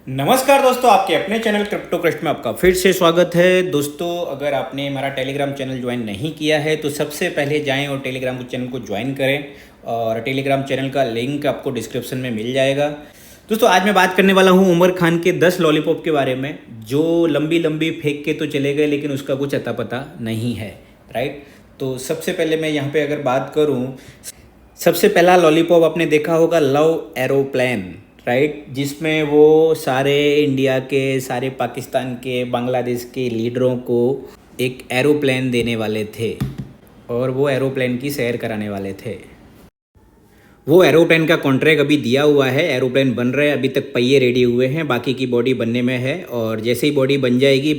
नमस्कार दोस्तों, आपके अपने चैनल क्रिप्टो क्रस्ट में आपका फिर से स्वागत है। दोस्तों, अगर आपने हमारा टेलीग्राम चैनल ज्वाइन नहीं किया है तो सबसे पहले जाएं और टेलीग्राम चैनल को ज्वाइन करें और टेलीग्राम चैनल का लिंक आपको डिस्क्रिप्शन में मिल जाएगा। दोस्तों, आज मैं बात करने वाला हूं उमर खान के 10 लॉलीपॉप के बारे में जो लंबी लंबी फेंक के तो चले गए लेकिन उसका कुछ अता पता नहीं है। राइट, तो सबसे पहले मैं यहाँ पे अगर बात करूँ, सबसे पहला लॉलीपॉप आपने देखा होगा लव एरोप्लेन। राइट, जिसमें वो सारे इंडिया के, सारे पाकिस्तान के, बांग्लादेश के लीडरों को एक एरोप्लेन देने वाले थे और वो एरोप्लेन की सैर कराने वाले थे। वो एरोप्लेन का कॉन्ट्रैक्ट अभी दिया हुआ है, एरोप्लेन बन रहा है, अभी तक पहिए रेडी हुए हैं, बाकी की बॉडी बनने में है। और जैसे ही बॉडी बन जाएगी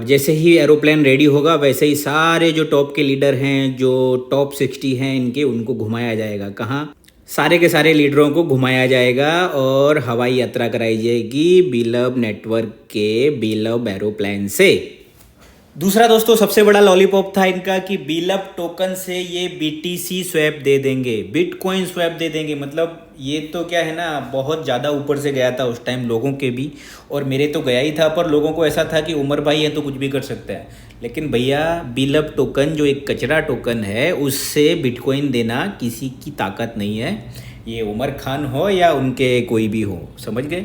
जैसे ही एरोप्लेन रेडी होगा वैसे ही सारे जो टॉप के लीडर हैं, जो टॉप 60 हैं इनके, उनको घुमाया जाएगा। कहाँ? सारे के सारे लीडरों को घुमाया जाएगा और हवाई यात्रा कराई जाएगी बीलव नेटवर्क के बीलव एरोप्लेन से। दूसरा दोस्तों, सबसे बड़ा लॉलीपॉप था इनका कि बीलव टोकन से ये बीटीसी स्वैप दे देंगे, बिटकॉइन स्वैप दे देंगे। मतलब ये तो क्या है ना, बहुत ज़्यादा ऊपर से गया था उस टाइम लोगों के भी, और मेरे तो गया ही था, पर लोगों को ऐसा था कि उमर भाई है तो कुछ भी कर सकता है। लेकिन भैया, बीलव टोकन जो एक कचरा टोकन है उससे बिटकॉइन देना किसी की ताकत नहीं है, ये उमर खान हो या उनके कोई भी हो, समझ गए।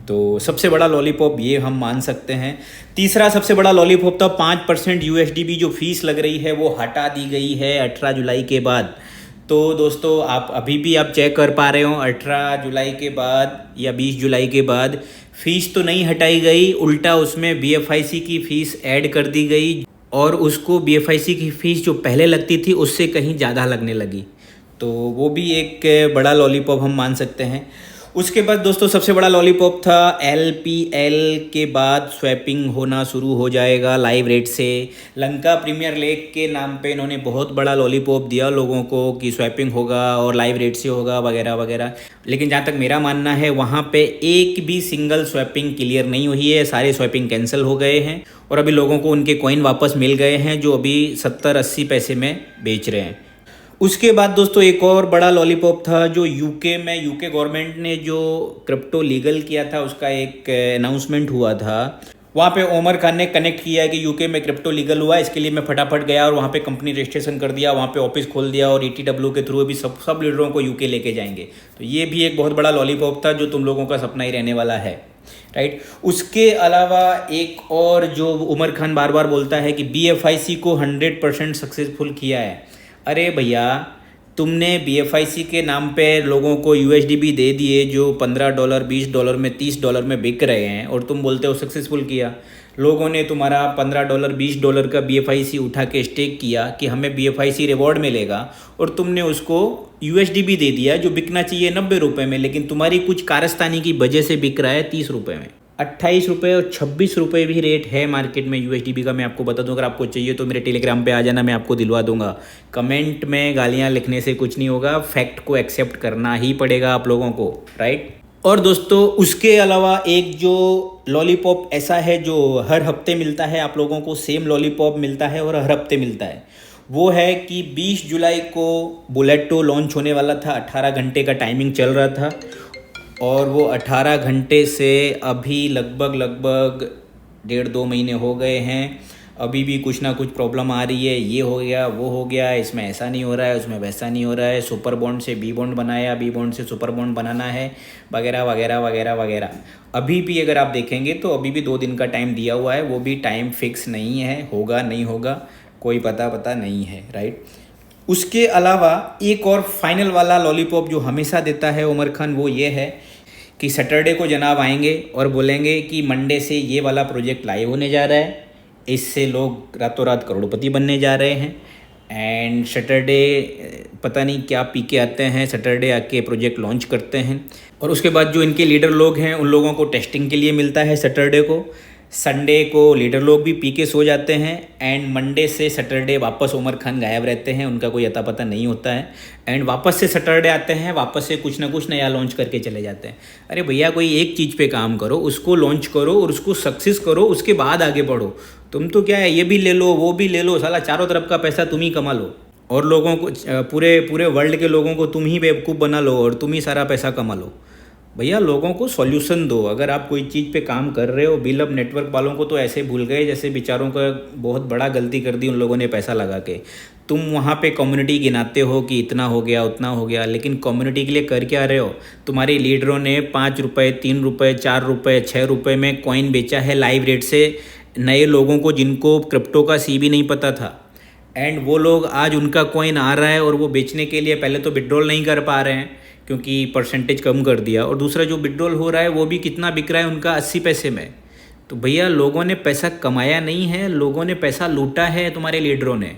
तो सबसे बड़ा लॉलीपॉप ये हम मान सकते हैं। तीसरा सबसे बड़ा लॉलीपॉप था 5% यूएसडीबी जो फीस लग रही है वो हटा दी गई है 18 जुलाई के बाद। तो दोस्तों, आप अभी भी आप चेक कर पा रहे हो, 18 जुलाई के बाद या 20 जुलाई के बाद फीस तो नहीं हटाई गई, उल्टा उसमें बीएफआईसी की फ़ीस ऐड कर दी गई और उसको बीएफआईसी की फ़ीस जो पहले लगती थी उससे कहीं ज़्यादा लगने लगी। तो वो भी एक बड़ा लॉलीपॉप हम मान सकते हैं। उसके बाद दोस्तों, सबसे बड़ा लॉलीपॉप था एलपीएल के बाद स्वैपिंग होना शुरू हो जाएगा लाइव रेट से। लंका प्रीमियर लीग के नाम पे इन्होंने बहुत बड़ा लॉलीपॉप दिया लोगों को कि स्वैपिंग होगा और लाइव रेट से होगा वगैरह वगैरह। लेकिन जहाँ तक मेरा मानना है, वहाँ पे एक भी सिंगल स्वैपिंग क्लियर नहीं हुई है, सारे स्वैपिंग कैंसिल हो गए हैं और अभी लोगों को उनके कॉइन वापस मिल गए हैं जो अभी 70-80 पैसे में बेच रहे हैं। उसके बाद दोस्तों, एक और बड़ा लॉलीपॉप था जो यूके गवर्नमेंट ने जो क्रिप्टो लीगल किया था उसका एक अनाउंसमेंट हुआ था। वहाँ पे उमर खान ने कनेक्ट किया कि यूके में क्रिप्टो लीगल हुआ, इसके लिए मैं फटाफट गया और वहाँ पे कंपनी रजिस्ट्रेशन कर दिया, वहाँ पे ऑफिस खोल दिया और ETW के थ्रू भी सब लीडरों को यूके लेके जाएंगे। तो ये भी एक बहुत बड़ा लॉलीपॉप था जो तुम लोगों का सपना ही रहने वाला है। राइट, उसके अलावा एक और जो उमर खान बार बार बोलता है कि BFIC को 100% सक्सेसफुल किया है। अरे भैया, तुमने BFIC के नाम पे लोगों को USDB दे दिए जो $15, $20 में, $30 में बिक रहे हैं और तुम बोलते हो सक्सेसफुल किया। लोगों ने तुम्हारा $15, $20 का BFIC उठा के स्टेक किया कि हमें BFIC रिवॉर्ड मिलेगा और तुमने उसको USDB दे दिया जो बिकना चाहिए 90 रुपये में, लेकिन तुम्हारी कुछ कारस्तानी की वजह से बिक रहा है 30 रुपये में। 28 रुपये और 26 रुपये भी रेट है मार्केट में USDB का। मैं आपको बता दूं, अगर आपको चाहिए तो मेरे टेलीग्राम पे आ जाना, मैं आपको दिलवा दूंगा। कमेंट में गालियां लिखने से कुछ नहीं होगा, फैक्ट को एक्सेप्ट करना ही पड़ेगा आप लोगों को। राइट, और दोस्तों, उसके अलावा एक जो लॉलीपॉप ऐसा है जो हर हफ्ते मिलता है आप लोगों को, सेम लॉलीपॉप मिलता है और हर हफ्ते मिलता है, वो है कि 20 जुलाई को बुलेटो लॉन्च होने वाला था। 18 घंटे का टाइमिंग चल रहा था और वो 18 घंटे से अभी लगभग 1.5-2 महीने हो गए हैं। अभी भी कुछ ना कुछ प्रॉब्लम आ रही है, ये हो गया वो हो गया, इसमें ऐसा नहीं हो रहा है, उसमें वैसा नहीं हो रहा है, सुपर बॉन्ड से बी बॉन्ड बनाया, बी बॉन्ड से सुपर बॉन्ड बनाना है, वगैरह वगैरह वगैरह वगैरह। अभी भी अगर आप देखेंगे तो अभी भी 2 दिन का टाइम दिया हुआ है, वो भी टाइम फिक्स नहीं है, होगा नहीं होगा कोई पता नहीं है। राइट, उसके अलावा एक और फाइनल वाला लॉलीपॉप जो हमेशा देता है उमर खान, वो ये है कि सैटरडे को जनाब आएंगे और बोलेंगे कि मंडे से ये वाला प्रोजेक्ट लाइव होने जा रहा है, इससे लोग रातों रात करोड़पति बनने जा रहे हैं। एंड सैटरडे पता नहीं क्या पी के आते हैं, सैटरडे आके प्रोजेक्ट लॉन्च करते हैं और उसके बाद जो इनके लीडर लोग हैं उन लोगों को टेस्टिंग के लिए मिलता है सैटरडे को। संडे को लीडर लोग भी पी के सो जाते हैं एंड मंडे से सैटरडे वापस उमर खान गायब रहते हैं, उनका कोई अता पता नहीं होता है। एंड वापस से सैटरडे आते हैं, वापस से कुछ ना कुछ नया लॉन्च करके चले जाते हैं। अरे भैया, कोई एक चीज़ पे काम करो, उसको लॉन्च करो और उसको सक्सेस करो, उसके बाद आगे बढ़ो। तुम तो क्या है, ये भी ले लो वो भी ले लो, साला चारों तरफ का पैसा तुम ही कमा लो और लोगों को, पूरे वर्ल्ड के लोगों को तुम ही बेवकूफ़ बना लो और तुम ही सारा पैसा कमा लो। भैया लोगों को सॉल्यूशन दो। अगर आप कोई चीज़ पे काम कर रहे हो, बिल अब नेटवर्क वालों को तो ऐसे भूल गए जैसे बेचारों का बहुत बड़ा गलती कर दी उन लोगों ने पैसा लगा के। तुम वहाँ पे कम्युनिटी गिनाते हो कि इतना हो गया उतना हो गया, लेकिन कम्युनिटी के लिए कर क्या रहे हो? तुम्हारे लीडरों ने 5 रुपये, 3 रुपये, 4 रुपये, 6 रुपये में कॉइन बेचा है लाइव रेट से नए लोगों को जिनको क्रिप्टो का सी भी नहीं पता था। एंड वो लोग आज उनका कॉइन आ रहा है और वो बेचने के लिए पहले तो विड्रॉल नहीं कर पा रहे हैं क्योंकि परसेंटेज कम कर दिया, और दूसरा जो विड्रॉल हो रहा है वो भी कितना बिक रहा है उनका 80 पैसे में। तो भैया लोगों ने पैसा कमाया नहीं है, लोगों ने पैसा लूटा है तुम्हारे लीडरों ने।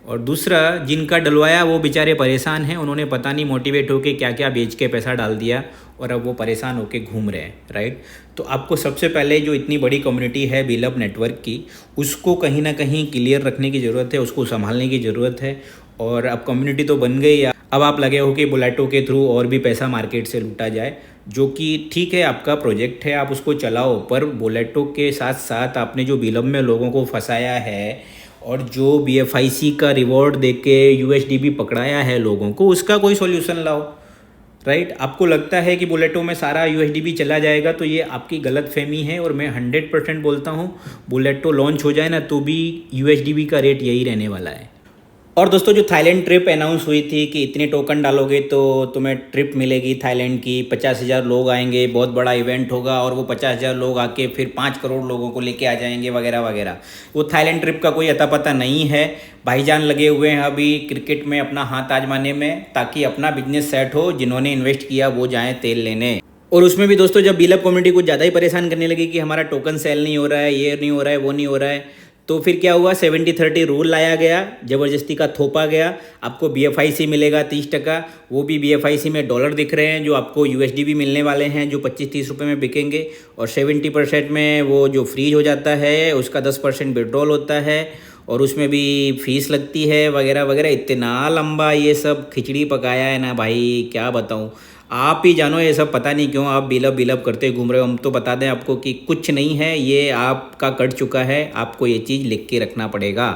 और दूसरा जिनका डलवाया वो बेचारे परेशान हैं, उन्होंने पता नहीं मोटिवेट होके क्या क्या बेच के पैसा डाल दिया और अब वो परेशान होके घूम रहे हैं, राइट। तो आपको सबसे पहले जो इतनी बड़ी कम्युनिटी है बिलअप नेटवर्क की, उसको कहीं ना कहीं क्लियर रखने की ज़रूरत है, उसको संभालने की ज़रूरत है। और अब कम्युनिटी तो बन गई, अब आप लगे हो कि बुलेटो के थ्रू और भी पैसा मार्केट से लूटा जाए, जो कि ठीक है, आपका प्रोजेक्ट है, आप उसको चलाओ। पर बुलेटो के साथ साथ आपने जो बिलअप में लोगों को फंसाया है और जो BFIC का रिवॉर्ड देके USDB पकड़ाया है लोगों को, उसका कोई सॉल्यूशन लाओ, राइट। आपको लगता है कि बुलेटो में सारा USDB चला जाएगा, तो ये आपकी गलत फहमी है। और मैं 100% बोलता हूँ बुलेटो लॉन्च हो जाए ना तो भी USDB का रेट यही रहने वाला है। और दोस्तों जो थाईलैंड ट्रिप अनाउंस हुई थी कि इतने टोकन डालोगे तो तुम्हें ट्रिप मिलेगी थाईलैंड की, 50,000 लोग आएंगे, बहुत बड़ा इवेंट होगा और वो 50,000 लोग आके फिर 5 करोड़ लोगों को लेके आ जाएंगे वगैरह वगैरह। वो थाईलैंड ट्रिप का कोई अता पता नहीं है। भाईजान लगे हुए हैं अभी क्रिकेट में अपना हाथ आजमाने में, ताकि अपना बिजनेस सेट हो। जिन्होंने इन्वेस्ट किया वो जाएँ तेल लेने। और उसमें भी दोस्तों जब बिलअप कम्युनिटी को ज़्यादा ही परेशान करने लगी कि हमारा टोकन सेल नहीं हो रहा है, ये नहीं हो रहा है, वो नहीं हो रहा है, तो फिर क्या हुआ, 70-30 रूल लाया गया, ज़बरदस्ती का थोपा गया। आपको BFIC मिलेगा 30%, वो भी BFIC में डॉलर दिख रहे हैं, जो आपको USDB मिलने वाले हैं जो 25-30 रुपये में बिकेंगे। और 70% में वो जो फ्रीज हो जाता है उसका 10% विड्रॉल होता है और उसमें भी फीस लगती है वगैरह वगैरह। इतना लंबा ये सब खिचड़ी पकाया है ना भाई, क्या बताऊँ। आप ही जानो ये सब, पता नहीं क्यों आप बिलअप करते घूम रहे हो। हम तो बता दें आपको कि कुछ नहीं है, ये आपका कट चुका है, आपको ये चीज़ लिख के रखना पड़ेगा।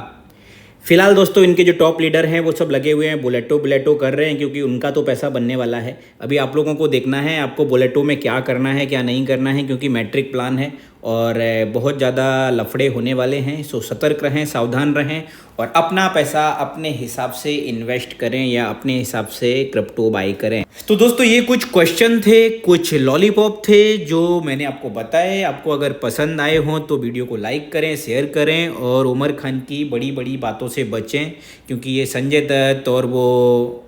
फिलहाल दोस्तों इनके जो टॉप लीडर हैं वो सब लगे हुए हैं बुलेटो कर रहे हैं, क्योंकि उनका तो पैसा बनने वाला है। अभी आप लोगों को देखना है आपको बुलेटो में क्या करना है क्या नहीं करना है, क्योंकि मैट्रिक प्लान है और बहुत ज़्यादा लफड़े होने वाले हैं। सो सतर्क रहें, सावधान रहें और अपना पैसा अपने हिसाब से इन्वेस्ट करें या अपने हिसाब से क्रिप्टो बाई करें। तो दोस्तों ये कुछ क्वेश्चन थे, कुछ लॉलीपॉप थे जो मैंने आपको बताए। आपको अगर पसंद आए हों तो वीडियो को लाइक करें, शेयर करें और उमर खान की बड़ी बड़ी बातों से बचें, क्योंकि ये संजय दत्त और वो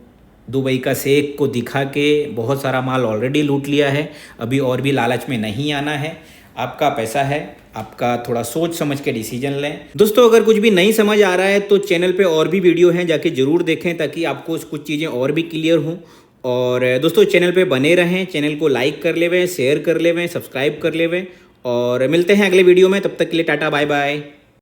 दुबई का शेख को दिखा के बहुत सारा माल ऑलरेडी लूट लिया है। अभी और भी लालच में नहीं आना है। आपका पैसा है, आपका थोड़ा सोच समझ के डिसीजन लें। दोस्तों अगर कुछ भी नहीं समझ आ रहा है तो चैनल पे और भी वीडियो हैं, जाके ज़रूर देखें ताकि आपको कुछ चीज़ें और भी क्लियर हों। और दोस्तों चैनल पे बने रहें, चैनल को लाइक कर लेवें, शेयर कर लेवें, सब्सक्राइब कर लेवें और मिलते हैं अगले वीडियो में। तब तक के लिए टाटा बाय बाय।